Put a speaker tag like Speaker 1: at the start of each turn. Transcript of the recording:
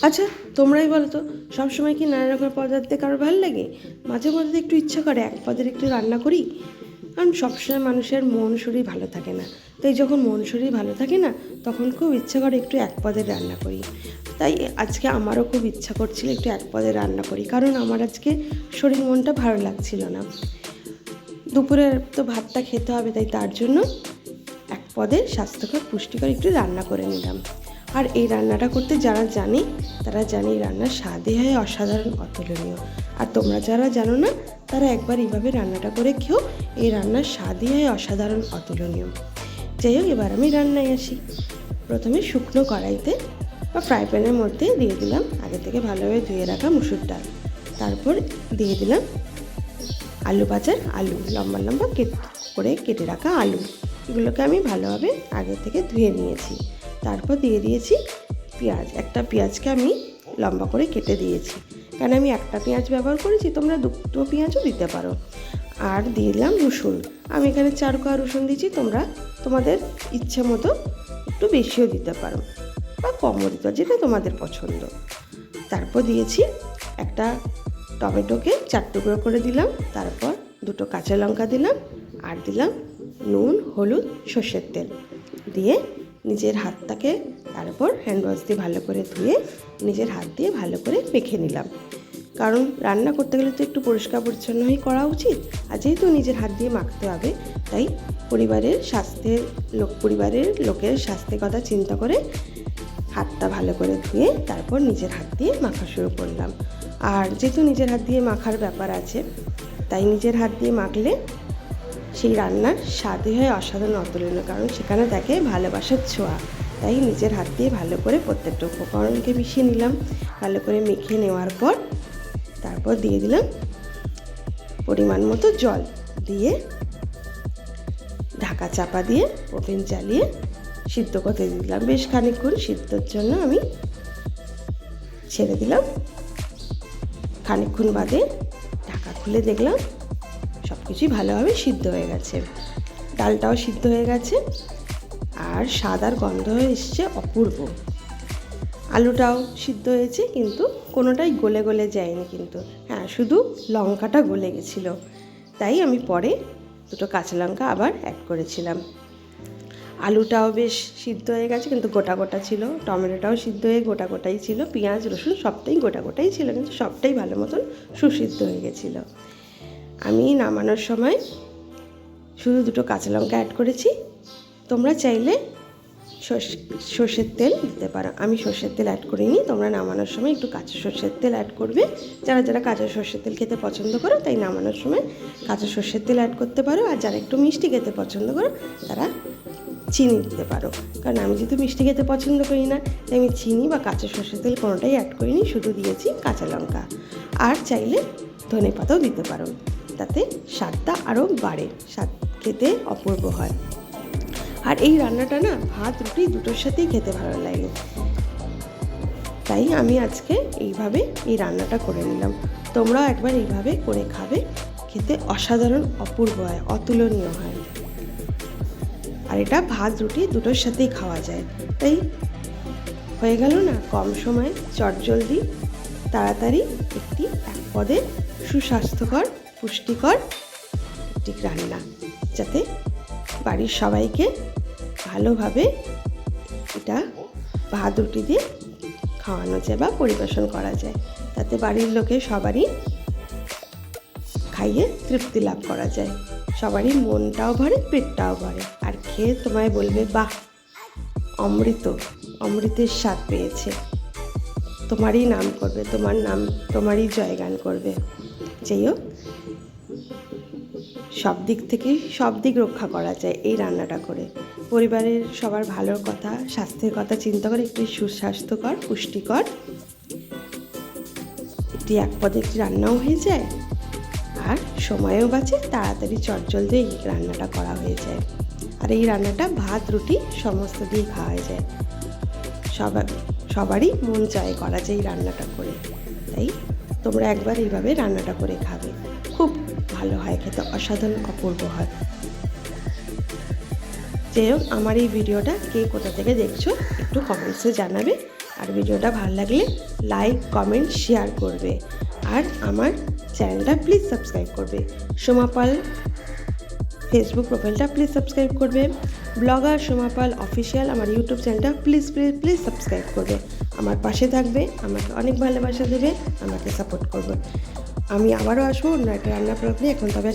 Speaker 1: আচ্ছা, তোমরাই বলো তো, সবসময় কি নানা রকমের পদার্থে কারো ভালো লাগে? মাঝে মধ্যে একটু ইচ্ছা করে এক পদের একটু রান্না করি। কারণ সবসময় মানুষের মন শরীর ভালো থাকে না, তাই যখন মন শরীর ভালো থাকে না, তখন খুব ইচ্ছা করে একটু এক পদের রান্না করি। তাই আজকে আমারও খুব ইচ্ছা করছিল একটু এক পদের রান্না করি, কারণ আমার আজকে শরীর মনটা ভালো লাগছিল না। দুপুরে তো ভাতটা খেতে হবে, তাই তার জন্য এক পদের স্বাস্থ্যকর পুষ্টিকর একটু রান্না করে নিলাম। আর এই রান্নাটা করতে যারা জানে তারা জানে এই রান্নার স্বাদই হয় অসাধারণ, অতুলনীয়। আর তোমরা যারা জানো না তারা একবার এইভাবে রান্নাটা করে খেও, এই রান্নার স্বাদই হয় অসাধারণ, অতুলনীয়। যাই হোক, এবার আমি রান্নায় আসি। প্রথমে শুকনো কড়াইতে বা ফ্রাই প্যানের মধ্যে দিয়ে দিলাম আগে থেকে ভালোভাবে ধুয়ে রাখা মুসুর ডাল। তারপর দিয়ে দিলাম আলু ভাজার আলু, লম্বা লম্বা করে কেটে রাখা আলু। এগুলোকে আমি ভালোভাবে আগে থেকে ধুয়ে নিয়েছি। তারপর দিয়ে দিয়েছি পেঁয়াজ, একটা পেঁয়াজকে আমি লম্বা করে কেটে দিয়েছি, কারণ আমি একটা পেঁয়াজ ব্যবহার করেছি, তোমরা দুটো পেঁয়াজও দিতে পারো। আর দিয়ে দিলাম রসুন, আমি এখানে 4 কোয়া রসুন দিয়েছি, তোমরা তোমাদের ইচ্ছে মতো একটু বেশিও দিতে পারো বা কমও দিতে পারো, যেটা তোমাদের পছন্দ। তারপর দিয়েছি একটা টমেটোকে 4 টুকরো করে দিলাম, তারপর 2টো কাঁচা লঙ্কা দিলাম, আর দিলাম নুন, হলুদ, সর্ষের তেল দিয়ে নিজের হাতটাকে তারপর হ্যান্ড ওয়াশ দিয়ে ভালো করে ধুয়ে নিজের হাত দিয়ে ভালো করে মেখে নিলাম। কারণ রান্না করতে গেলে তো একটু পরিষ্কার পরিচ্ছন্নই করা উচিত, আর যেহেতু নিজের হাত দিয়ে মাখতে হবে, তাই পরিবারের লোকের স্বাস্থ্যের কথা চিন্তা করে হাতটা ভালো করে ধুয়ে তারপর নিজের হাত দিয়ে মাখা শুরু করলাম। আর যেহেতু নিজের হাত দিয়ে মাখার ব্যাপার আছে, তাই নিজের হাত দিয়ে মাখলে সেই রান্নার স্বাদই হয় অসাধারণ, অতুলনীয়, কারণ সেখানে থাকে ভালোবাসার ছোঁয়া। তাই নিজের হাত দিয়ে ভালো করে প্রত্যেকটা উপকরণকে মিশিয়ে নিলাম। ভালো করে মেখে নেওয়ার পর তারপর দিয়ে দিলাম পরিমাণ মতো জল, দিয়ে ঢাকা চাপা দিয়ে ওভেন চালিয়ে সিদ্ধ করতে দিলাম। বেশ খানিকক্ষণ সিদ্ধর জন্য আমি ছেড়ে দিলাম। খানিকক্ষণ বাদে ঢাকা খুলে দেখলাম সব কিছুই ভালোভাবে সিদ্ধ হয়ে গেছে, ডালটাও সিদ্ধ হয়ে গেছে, আর স্বাদ আর গন্ধ হয়ে এসছে অপূর্ব। আলুটাও সিদ্ধ হয়েছে, কিন্তু কোনোটাই গলে গলে যায়নি, কিন্তু হ্যাঁ, শুধু লঙ্কাটা গলে গেছিলো, তাই আমি পরে 2টো কাঁচা লঙ্কা আবার অ্যাড করেছিলাম। আলুটাও বেশ সিদ্ধ হয়ে গেছে, কিন্তু গোটা গোটা ছিল। টমেটোটাও সিদ্ধ হয়ে গোটা গোটাই ছিল। পেঁয়াজ রসুন সবটাই গোটা গোটাই ছিল, কিন্তু সবটাই ভালো মতন সুসিদ্ধ হয়ে গেছিলো। আমি নামানোর সময় শুধু 2টো কাঁচা লঙ্কা অ্যাড করেছি। তোমরা চাইলে সর্ষের তেল দিতে পারো, আমি সর্ষের তেল অ্যাড করিনি। তোমরা নামানোর সময় একটু কাঁচা সর্ষের তেল অ্যাড করবে, যারা যারা কাঁচা সর্ষের তেল খেতে পছন্দ করো, তাই নামানোর সময় কাঁচা সর্ষের তেল অ্যাড করতে পারো। আর যারা একটু মিষ্টি খেতে পছন্দ করো, তারা চিনি দিতে পারো। কারণ আমি যেহেতু মিষ্টি খেতে পছন্দ করি না, তাই আমি চিনি বা কাঁচা সর্ষের তেল কোনোটাই অ্যাড করিনি, শুধু দিয়েছি কাঁচা লঙ্কা। আর চাইলে ধনে পাতাও দিতে পারো, তাতে স্বাদটা আরও বাড়ে, স্বাদ খেতে অপূর্ব হয়। আর এই রান্নাটা না ভাত রুটি দুটোর সাথেই খেতে ভালো লাগে, তাই আমি আজকে এইভাবে এই রান্নাটা করে নিলাম। তোমরাও একবার এইভাবে করে খাবে, খেতে অসাধারণ, অপূর্ব হয়, অতুলনীয় হয়। আর এটা ভাত রুটি দুটোর সাথেই খাওয়া যায়, তাই হয়ে গেল না কম সময়ে চটজলদি তাড়াতাড়ি একটি এক পদে সুস্বাস্থ্যকর পুষ্টিকর একটি রান্না, যাতে বাড়ির সবাইকে ভালোভাবে এটা ভাত রুটি দিয়ে খাওয়ানো যায় বা পরিবেশন করা যায়, তাতে বাড়ির লোকে সবারই খাইয়ে তৃপ্তি লাভ করা যায়, সবারই মনটাও ভরে, পেটটাও ভরে, আর খেয়ে তোমায় বলবে বাহ, অমৃতের স্বাদ পেয়েছে, তোমারই নাম করবে, তোমারই জয়গান করবে। যাই হোক, সব দিক রক্ষা করা যায় এই রান্নাটা করে। পরিবারের সবার ভালোর কথা, স্বাস্থ্যের কথা চিন্তা করে একটি সুস্বাস্থ্যকর পুষ্টিকর একটি এক পদে একটি রান্নাও হয়ে যায়, আর সময়ও বাঁচে, তাড়াতাড়ি চটজলদি এই রান্নাটা করা হয়ে যায়। আর এই রান্নাটা ভাত রুটি সমস্ত দিয়ে খাওয়া যায়, সবারই মন চায় করা যায় এই রান্নাটা করে। তাই তোমরা একবার এইভাবে রান্নাটা করে খাবে, খুব ভালো হয় খেতে, অসাধারণ অপূর্ব হয়। যাই হোক, আমার এই ভিডিওটা কে কোথা থেকে দেখছো একটু কমেন্টসে জানাবে, আর ভিডিওটা ভালো লাগলে লাইক কমেন্ট শেয়ার করবে, আর আমার চ্যানেলটা প্লিজ সাবস্ক্রাইব করবে। সোমা পাল ফেসবুক প্রোফাইলটা প্লিজ সাবস্ক্রাইব করবে। ব্লগার সোমা পাল অফিসিয়াল আমার ইউটিউব চ্যানেলটা প্লিজ প্লিজ প্লিজ সাবস্ক্রাইব করবে। আমার পাশে থাকবে, আমাকে অনেক ভালোবাসা দেবে, আমাকে সাপোর্ট করবে। আমি আবারও আসবো অন্য একটা রান্না প্রোগ্রাম নিয়ে। এখন তবে